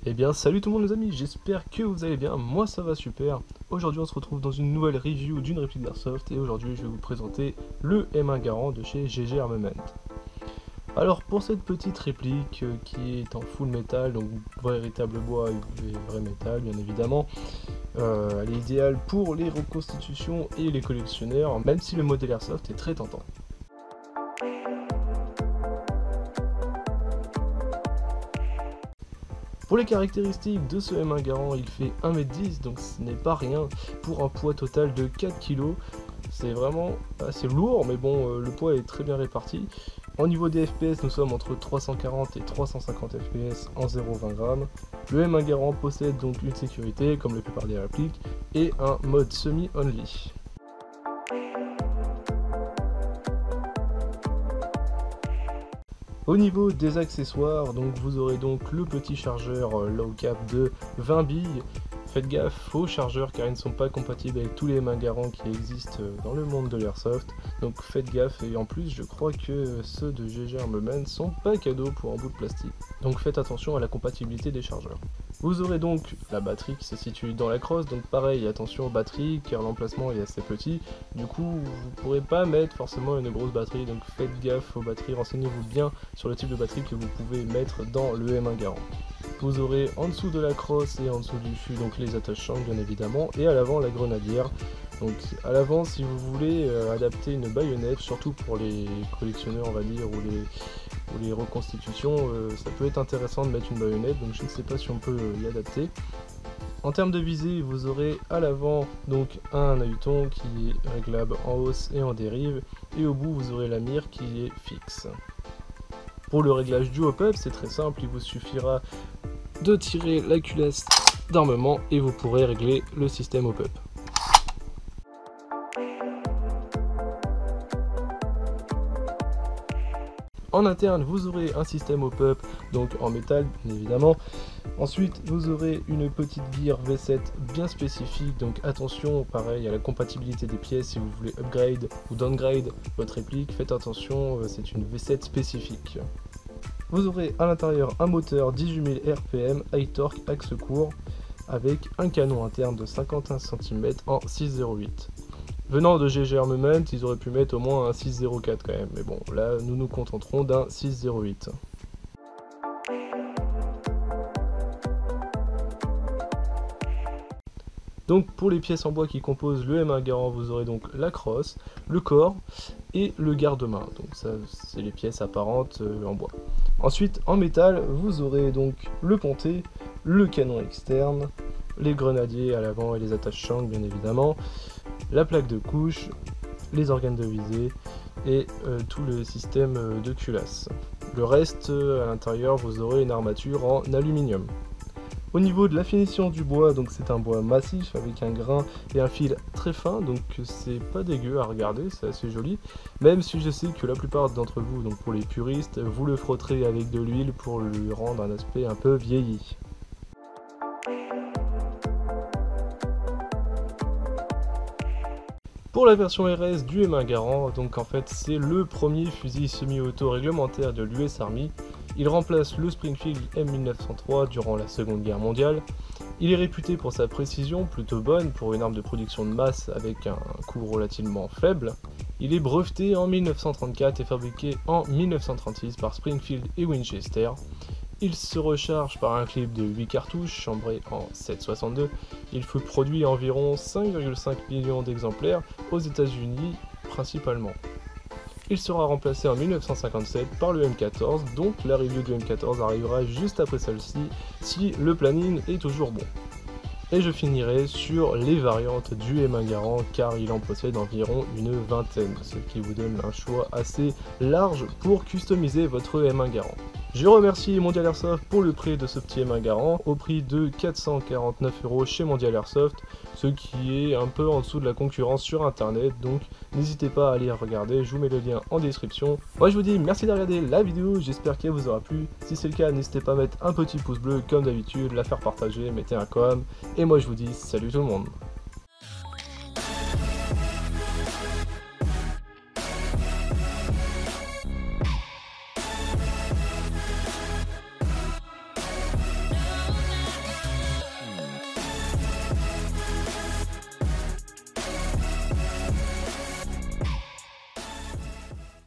Eh bien salut tout le monde les amis, j'espère que vous allez bien, moi ça va super. Aujourd'hui on se retrouve dans une nouvelle review d'une réplique d'Airsoft et aujourd'hui je vais vous présenter le M1 Garand de chez GG Armament. Alors pour cette petite réplique qui est en full métal, donc véritable bois et vrai métal bien évidemment, elle est idéale pour les reconstitutions et les collectionneurs, même si le modèle Airsoft est très tentant. Pour les caractéristiques de ce M1 Garand, il fait 1m10, donc ce n'est pas rien pour un poids total de 4 kg. C'est vraiment assez lourd, mais bon, le poids est très bien réparti. Au niveau des FPS, nous sommes entre 340 et 350 FPS en 0,20 g. Le M1 Garand possède donc une sécurité, comme la plupart des répliques, et un mode semi-only. Au niveau des accessoires, donc vous aurez donc le petit chargeur low cap de 20 billes. Faites gaffe aux chargeurs car ils ne sont pas compatibles avec tous les M1 Garand qui existent dans le monde de l'airsoft. Donc faites gaffe, et en plus je crois que ceux de GG Armament sont pas cadeaux pour un bout de plastique. Donc faites attention à la compatibilité des chargeurs. Vous aurez donc la batterie qui se situe dans la crosse, donc pareil, attention aux batteries car l'emplacement est assez petit. Du coup vous ne pourrez pas mettre forcément une grosse batterie, donc faites gaffe aux batteries, renseignez-vous bien sur le type de batterie que vous pouvez mettre dans le M1 Garand. Vous aurez en dessous de la crosse et en dessous du fût donc les attaches-shanks bien évidemment, et à l'avant la grenadière. Donc à l'avant, si vous voulez adapter une baïonnette, surtout pour les collectionneurs on va dire, ou les reconstitutions, ça peut être intéressant de mettre une baïonnette, donc je ne sais pas si on peut y adapter. En termes de visée, vous aurez à l'avant donc un œilleton qui est réglable en hausse et en dérive, et au bout vous aurez la mire qui est fixe. Pour le réglage du hop-up, c'est très simple, il vous suffira de tirer la culasse d'armement et vous pourrez régler le système hop-up. En interne, vous aurez un système hop-up, donc en métal bien évidemment. Ensuite, vous aurez une petite gear V7 bien spécifique, donc attention, pareil, à la compatibilité des pièces. Si vous voulez upgrade ou downgrade votre réplique, faites attention, c'est une V7 spécifique. Vous aurez à l'intérieur un moteur 18 000 RPM, high torque, axe court, avec un canon interne de 51 cm en 6,08. Venant de GG Armament, ils auraient pu mettre au moins un 6,04 quand même, mais bon, là nous nous contenterons d'un 6,08. Donc pour les pièces en bois qui composent le M1 Garand, vous aurez donc la crosse, le corps et le garde-main. Donc ça c'est les pièces apparentes en bois. Ensuite en métal, vous aurez donc le ponté, le canon externe, les grenadiers à l'avant et les attaches-shanks bien évidemment, la plaque de couche, les organes de visée et tout le système de culasse. Le reste à l'intérieur, vous aurez une armature en aluminium. Au niveau de la finition du bois, donc c'est un bois massif avec un grain et un fil très fin, donc c'est pas dégueu à regarder, c'est assez joli, même si je sais que la plupart d'entre vous, donc pour les puristes, vous le frotterez avec de l'huile pour lui rendre un aspect un peu vieilli. Pour la version RS du M1 Garand, donc en fait c'est le premier fusil semi-auto réglementaire de l'US Army. Il remplace le Springfield M1903 durant la Seconde Guerre mondiale. Il est réputé pour sa précision plutôt bonne pour une arme de production de masse avec un coût relativement faible. Il est breveté en 1934 et fabriqué en 1936 par Springfield et Winchester. Il se recharge par un clip de 8 cartouches chambrées en 7,62. Il fut produit à environ 5,5 millions d'exemplaires aux États-Unis principalement. Il sera remplacé en 1957 par le M14, donc la review du M14 arrivera juste après celle-ci si le planning est toujours bon. Et je finirai sur les variantes du M1 Garand car il en possède environ une vingtaine, ce qui vous donne un choix assez large pour customiser votre M1 Garand. Je remercie Mondial Airsoft pour le prix de ce petit M1 Garand au prix de 449 € chez Mondial Airsoft, ce qui est un peu en dessous de la concurrence sur internet, donc n'hésitez pas à aller regarder, je vous mets le lien en description. Moi je vous dis merci de regarder la vidéo, j'espère qu'elle vous aura plu. Si c'est le cas, n'hésitez pas à mettre un petit pouce bleu comme d'habitude, la faire partager, mettez un com, et moi je vous dis salut tout le monde.